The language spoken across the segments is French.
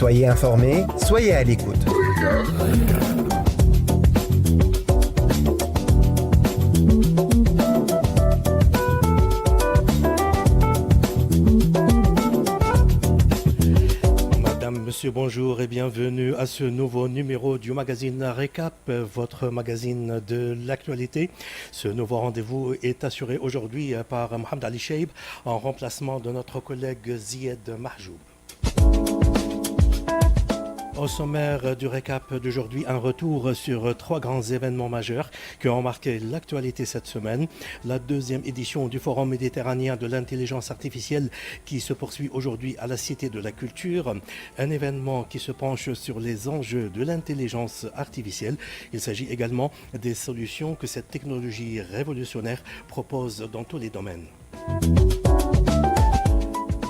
Soyez informés, soyez à l'écoute. Monsieur, bonjour et bienvenue à ce nouveau numéro du magazine Récap, votre magazine de l'actualité. Ce nouveau rendez-vous est assuré aujourd'hui par Mohamed Ali Cheib en remplacement de notre collègue Zied Mahjoub. Au sommaire du récap d'aujourd'hui, un retour sur 3 grands événements majeurs qui ont marqué l'actualité cette semaine. La deuxième édition du Forum méditerranéen de l'intelligence artificielle qui se poursuit aujourd'hui à la Cité de la Culture. Un événement qui se penche sur les enjeux de l'intelligence artificielle. Il s'agit également des solutions que cette technologie révolutionnaire propose dans tous les domaines.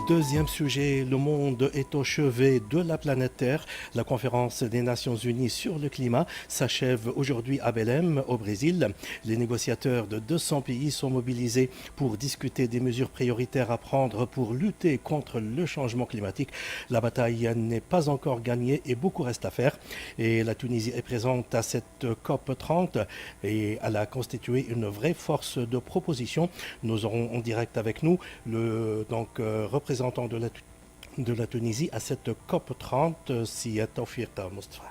Deuxième sujet, le monde est au chevet de la planète Terre. La conférence des Nations Unies sur le climat s'achève aujourd'hui à Belém, au Brésil. Les négociateurs de 200 pays sont mobilisés pour discuter des mesures prioritaires à prendre pour lutter contre le changement climatique. La bataille n'est pas encore gagnée et beaucoup reste à faire. Et la Tunisie est présente à cette COP 30 et elle a constitué une vraie force de proposition. Nous aurons en direct avec nous le représentant de la Tunisie à cette COP 30, Syed Tawfiq Mustafa.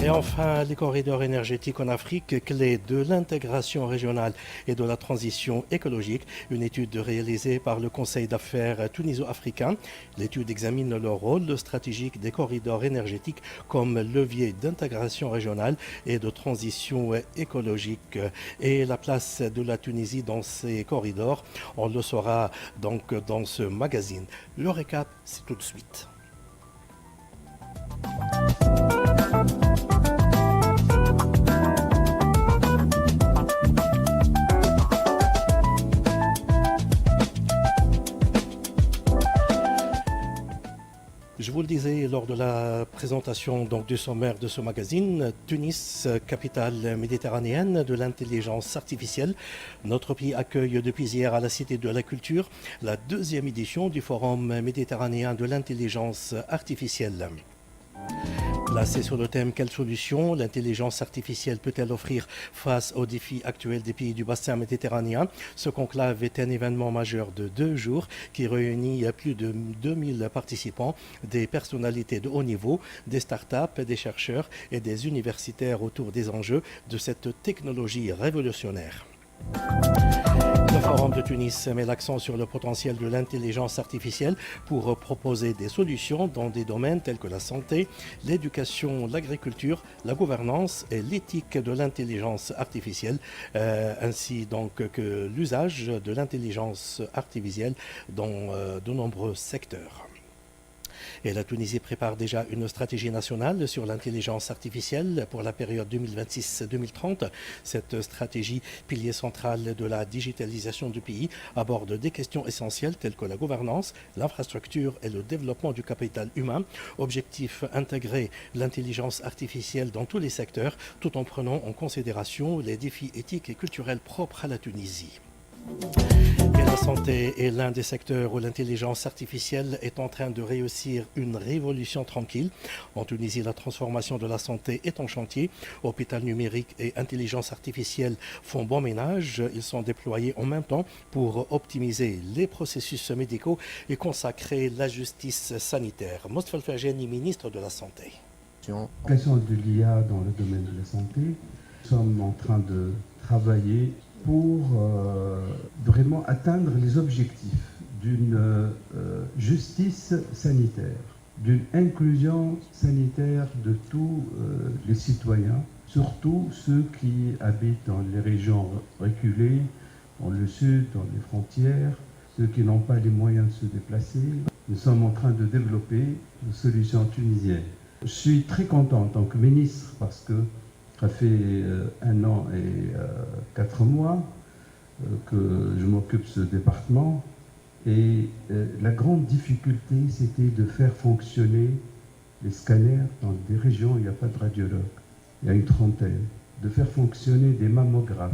Et enfin, les corridors énergétiques en Afrique, clé de l'intégration régionale et de la transition écologique. Une étude réalisée par le Conseil d'affaires tuniso-africain. L'étude examine le rôle stratégique des corridors énergétiques comme levier d'intégration régionale et de transition écologique et la place de la Tunisie dans ces corridors. On le saura donc dans ce magazine. Le récap, c'est tout de suite. Je vous le disais lors de la présentation du sommaire de ce magazine, Tunis, capitale méditerranéenne de l'intelligence artificielle. Notre pays accueille depuis hier à la Cité de la Culture la deuxième édition du Forum méditerranéen de l'intelligence artificielle. Placé sur le thème « Quelle solution l'intelligence artificielle peut-elle offrir face aux défis actuels des pays du bassin méditerranéen ?» Ce conclave est un événement majeur de 2 jours qui réunit plus de 2000 participants, des personnalités de haut niveau, des startups, des chercheurs et des universitaires autour des enjeux de cette technologie révolutionnaire. Le Forum de Tunis met l'accent sur le potentiel de l'intelligence artificielle pour proposer des solutions dans des domaines tels que la santé, l'éducation, l'agriculture, la gouvernance et l'éthique de l'intelligence artificielle, ainsi donc que l'usage de l'intelligence artificielle dans de nombreux secteurs. Et la Tunisie prépare déjà une stratégie nationale sur l'intelligence artificielle pour la période 2026-2030. Cette stratégie, pilier central de la digitalisation du pays, aborde des questions essentielles telles que la gouvernance, l'infrastructure et le développement du capital humain. Objectif, intégrer l'intelligence artificielle dans tous les secteurs tout en prenant en considération les défis éthiques et culturels propres à la Tunisie. Et la santé est l'un des secteurs où l'intelligence artificielle est en train de réussir une révolution tranquille. En Tunisie, la transformation de la santé est en chantier. Hôpital numérique et intelligence artificielle font bon ménage. Ils sont déployés en même temps pour optimiser les processus médicaux et consacrer la justice sanitaire. Mostafa Al-Farjani, ministre de la Santé. L'application de l'IA dans le domaine de la santé, nous sommes en train de travailler pour vraiment atteindre les objectifs d'une justice sanitaire, d'une inclusion sanitaire de tous les citoyens, surtout ceux qui habitent dans les régions reculées, dans le sud, dans les frontières, ceux qui n'ont pas les moyens de se déplacer. Nous sommes en train de développer une solution tunisienne. Je suis très content en tant que ministre parce que ça fait 1 an et 4 mois que je m'occupe de ce département et la grande difficulté c'était de faire fonctionner les scanners dans des régions où il n'y a pas de radiologue. Il y a une trentaine. De faire fonctionner des mammographes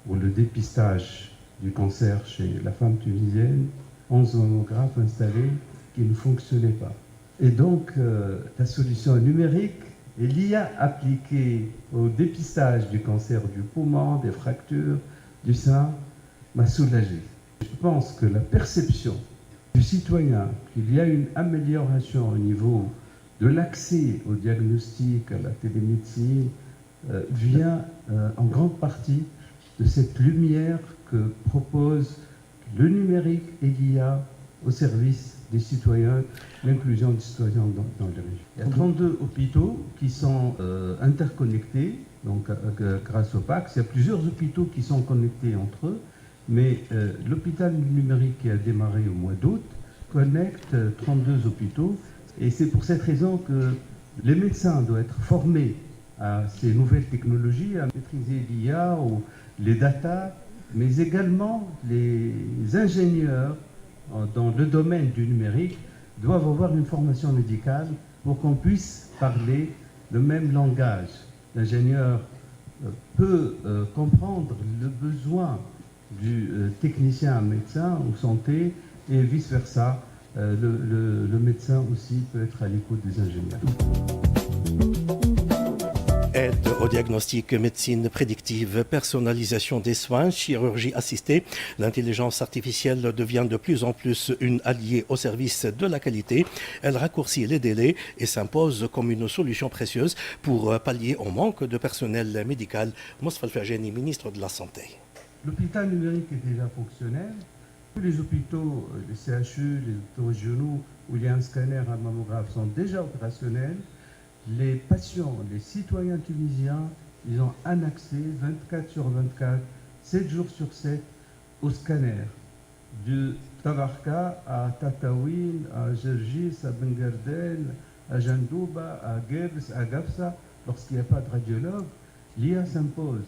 pour le dépistage du cancer chez la femme tunisienne, 11 mammographes installés qui ne fonctionnait pas. Et donc, la solution numérique et l'IA appliquée au dépistage du cancer du poumon, des fractures, du sein, m'a soulagé. Je pense que la perception du citoyen qu'il y a une amélioration au niveau de l'accès au diagnostic, à la télémédecine, vient en grande partie de cette lumière que propose le numérique et l'IA au service des citoyens, l'inclusion des citoyens dans les régions. Il y a 32 hôpitaux qui sont interconnectés, donc grâce au PAX. Il y a plusieurs hôpitaux qui sont connectés entre eux, mais l'hôpital numérique qui a démarré au mois d'août connecte 32 hôpitaux. Et c'est pour cette raison que les médecins doivent être formés à ces nouvelles technologies, à maîtriser l'IA ou les data, mais également les ingénieurs dans le domaine du numérique doivent avoir une formation médicale pour qu'on puisse parler le même langage. L'ingénieur peut comprendre le besoin du technicien médecin ou santé et vice-versa. Le médecin aussi peut être à l'écoute des ingénieurs. Aide au diagnostic, médecine prédictive, personnalisation des soins, chirurgie assistée. L'intelligence artificielle devient de plus en plus une alliée au service de la qualité. Elle raccourcit les délais et s'impose comme une solution précieuse pour pallier au manque de personnel médical. Moustapha Al-Ferjani, ministre de la Santé. L'hôpital numérique est déjà fonctionnel. Tous les hôpitaux, les CHU, les hôpitaux régionaux où il y a un scanner, un mammographe sont déjà opérationnels. Les patients, les citoyens tunisiens, ils ont un accès 24 sur 24, 7 jours sur 7 au scanner. De Tabarka à Tataouine, à Gergis, à Bengardel, à Jandouba, à Gebs, à Gafsa, lorsqu'il n'y a pas de radiologue, l'IA s'impose,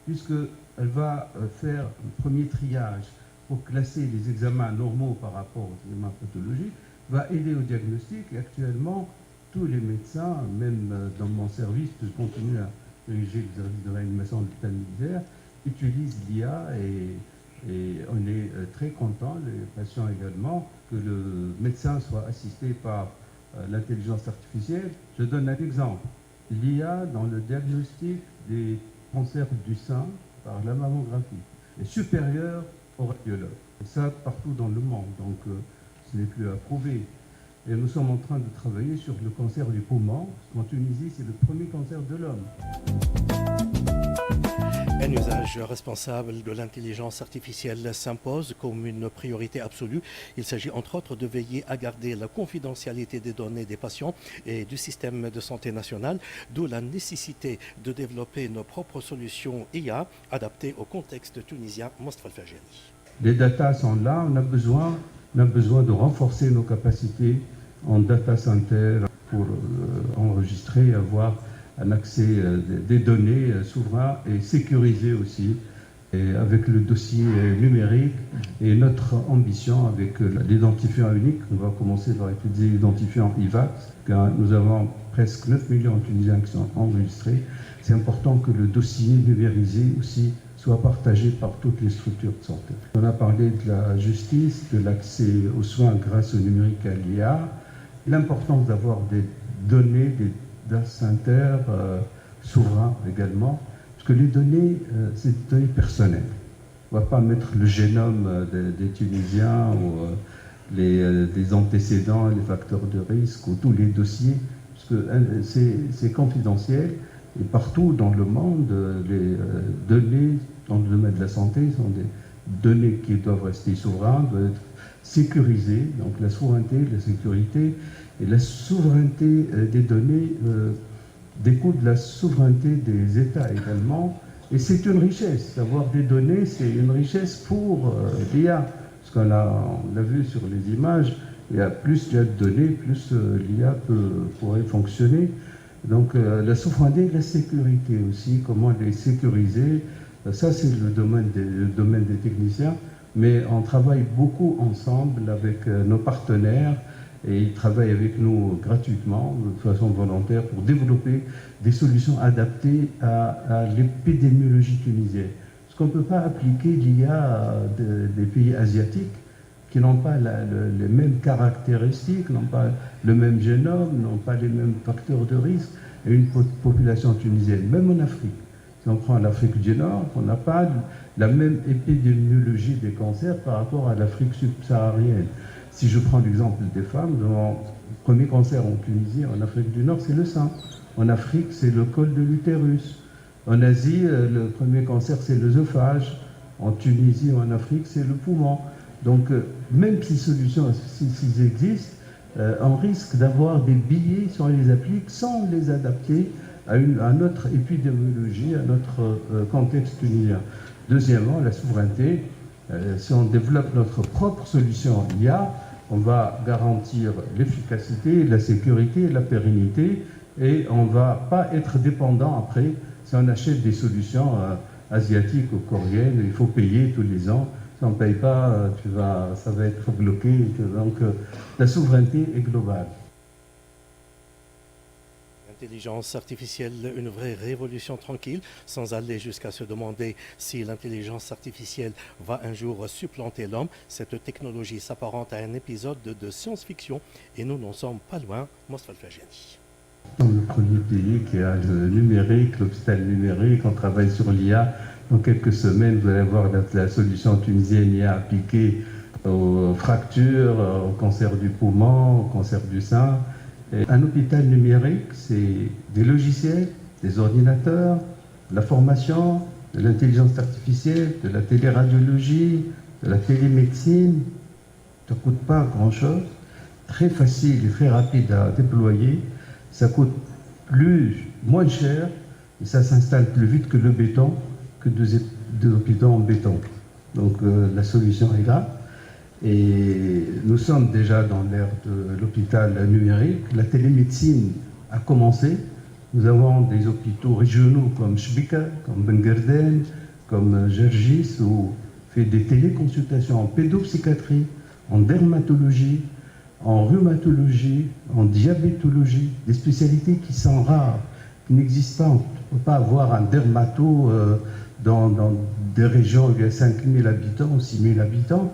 puisqu'elle va faire un premier triage pour classer les examens normaux par rapport aux examens pathologiques, va aider au diagnostic. Et actuellement, tous les médecins, même dans mon service, je continue à diriger le service de réanimation de l'hôpital militaire, utilisent l'IA et on est très content, les patients également, que le médecin soit assisté par l'intelligence artificielle. Je donne un exemple. L'IA dans le diagnostic des cancers du sein par la mammographie est supérieure aux radiologues. Et ça partout dans le monde, donc ce n'est plus à prouver. Et nous sommes en train de travailler sur le cancer du poumon, parce qu'en Tunisie, c'est le premier cancer de l'homme. Un usage responsable de l'intelligence artificielle s'impose comme une priorité absolue. Il s'agit entre autres de veiller à garder la confidentialité des données des patients et du système de santé national, d'où la nécessité de développer nos propres solutions IA adaptées au contexte tunisien. Moustapha Al-Ferjani. Les datas sont là, on a besoin de renforcer nos capacités en data center pour enregistrer et avoir un accès des données souverains et sécurisées aussi, et avec le dossier numérique et notre ambition avec l'identifiant unique. On va commencer par utiliser l'identifiant IVAX, car nous avons presque 9 millions de Tunisiens qui sont enregistrés. C'est important que le dossier numérisé aussi soit partagé par toutes les structures de santé. On a parlé de la justice, de l'accès aux soins grâce au numérique et à l'IA, l'importance d'avoir des données, des data centers souverains également, parce que les données, c'est des données personnelles. On ne va pas mettre le génome des Tunisiens ou les antécédents, les facteurs de risque ou tous les dossiers, parce que c'est confidentiel. Et partout dans le monde, les données dans le domaine de la santé sont des données qui doivent rester souveraines, doivent être sécurisées. Donc la souveraineté, la sécurité et la souveraineté des données découle de la souveraineté des États également. Et c'est une richesse. Avoir des données, c'est une richesse pour l'IA. Parce qu'on l'a vu sur les images, plus il y a de données, plus l'IA pourrait fonctionner. Donc la souveraineté et la sécurité aussi, comment les sécuriser, ça c'est le domaine des techniciens, mais on travaille beaucoup ensemble avec nos partenaires et ils travaillent avec nous gratuitement, de façon volontaire, pour développer des solutions adaptées à l'épidémiologie tunisienne. Parce qu'on ne peut pas appliquer l'IA à des pays asiatiques qui n'ont pas les mêmes caractéristiques, n'ont pas le même génome, n'ont pas les mêmes facteurs de risque, et une population tunisienne, même en Afrique. Si on prend l'Afrique du Nord, on n'a pas la même épidémiologie des cancers par rapport à l'Afrique subsaharienne. Si je prends l'exemple des femmes, le premier cancer en Tunisie, en Afrique du Nord, c'est le sein. En Afrique, c'est le col de l'utérus. En Asie, le premier cancer, c'est l'œsophage. En Tunisie ou en Afrique, c'est le poumon. Donc, même si solutions s'ils existent, on risque d'avoir des billets si on les applique sans les adapter à notre épidémiologie, à notre contexte tunisien. Deuxièmement, la souveraineté. Si on développe notre propre solution IA, on va garantir l'efficacité, la sécurité, la pérennité, et on ne va pas être dépendant après si on achète des solutions asiatiques ou coréennes. Il faut payer tous les ans. Si on ne paye pas, ça va être bloqué. Donc la souveraineté est globale. L'intelligence artificielle, une vraie révolution tranquille, sans aller jusqu'à se demander si l'intelligence artificielle va un jour supplanter l'homme. Cette technologie s'apparente à un épisode de science-fiction et nous n'en sommes pas loin. Mostfa Al-Fajani. Nous sommes le premier pays qui a le numérique, l'hôpital numérique. On travaille sur l'IA. Dans quelques semaines, vous allez voir la solution tunisienne IA appliquée aux fractures, au cancer du poumon, au cancer du sein. Et un hôpital numérique, c'est des logiciels, des ordinateurs, de la formation, de l'intelligence artificielle, de la téléradiologie, de la télémédecine. Ça ne coûte pas grand-chose, très facile et très rapide à déployer. Ça coûte moins cher et ça s'installe plus vite que le béton, que deux hôpitaux en béton. Donc la solution est là. Et nous sommes déjà dans l'ère de l'hôpital numérique. La télémédecine a commencé. Nous avons des hôpitaux régionaux comme Chbika, comme Ben Guerden, comme Gergis, où on fait des téléconsultations en pédopsychiatrie, en dermatologie, en rhumatologie, en diabétologie, des spécialités qui sont rares, qui n'existent pas. On ne peut pas avoir un dermato dans des régions où il y a 5000 habitants ou 6000 habitants.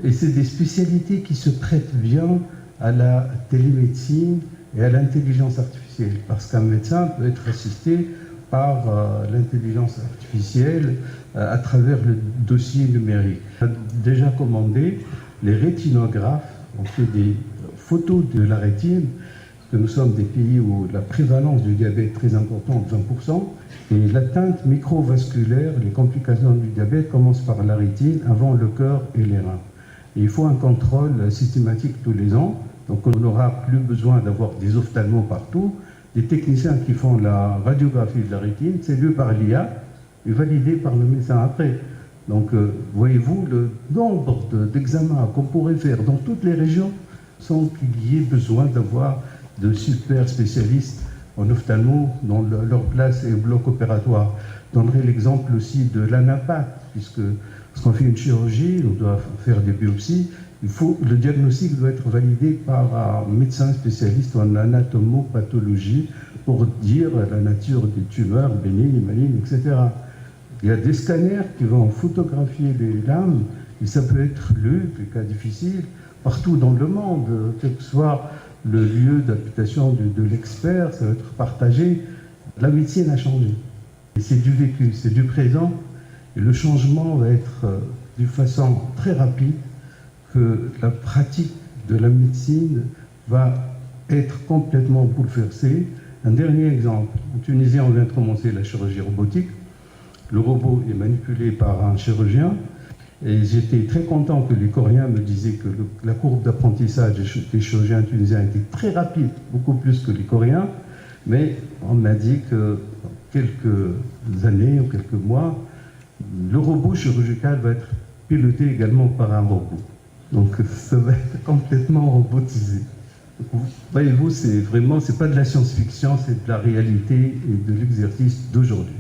Et c'est des spécialités qui se prêtent bien à la télémédecine et à l'intelligence artificielle. Parce qu'un médecin peut être assisté par l'intelligence artificielle à travers le dossier numérique. On a déjà commandé les rétinographes. On fait des photos de la rétine, parce que nous sommes des pays où la prévalence du diabète est très importante, 20%, et l'atteinte microvasculaire, les complications du diabète commencent par la rétine avant le cœur et les reins. Et il faut un contrôle systématique tous les ans, donc on n'aura plus besoin d'avoir des ophtalmos partout. Les techniciens qui font la radiographie de la rétine, c'est lu par l'IA et validé par le médecin après. Donc voyez-vous le nombre d'examens qu'on pourrait faire dans toutes les régions sans qu'il y ait besoin d'avoir de super spécialistes en ophtalmo dans leur place et bloc opératoire. Je donnerai l'exemple aussi de l'ANAPAT, puisque lorsqu'on fait une chirurgie, on doit faire des biopsies, le diagnostic doit être validé par un médecin spécialiste en anatomopathologie pour dire la nature des tumeurs bénignes, malignes, etc. Il y a des scanners qui vont photographier les lames, et ça peut être lu, des cas difficiles, partout dans le monde, quel que soit le lieu d'habitation de l'expert, ça va être partagé. La médecine a changé. Et c'est du vécu, c'est du présent. Et le changement va être d'une façon très rapide, que la pratique de la médecine va être complètement bouleversée. Un dernier exemple. En Tunisie, on vient de commencer la chirurgie robotique. Le robot est manipulé par un chirurgien. Et j'étais très content que les Coréens me disaient que la courbe d'apprentissage des chirurgiens tunisiens était très rapide, beaucoup plus que les Coréens. Mais on m'a dit que dans quelques années ou quelques mois, le robot chirurgical va être piloté également par un robot. Donc ça va être complètement robotisé. Voyez-vous, c'est pas de la science-fiction, c'est de la réalité et de l'exercice d'aujourd'hui.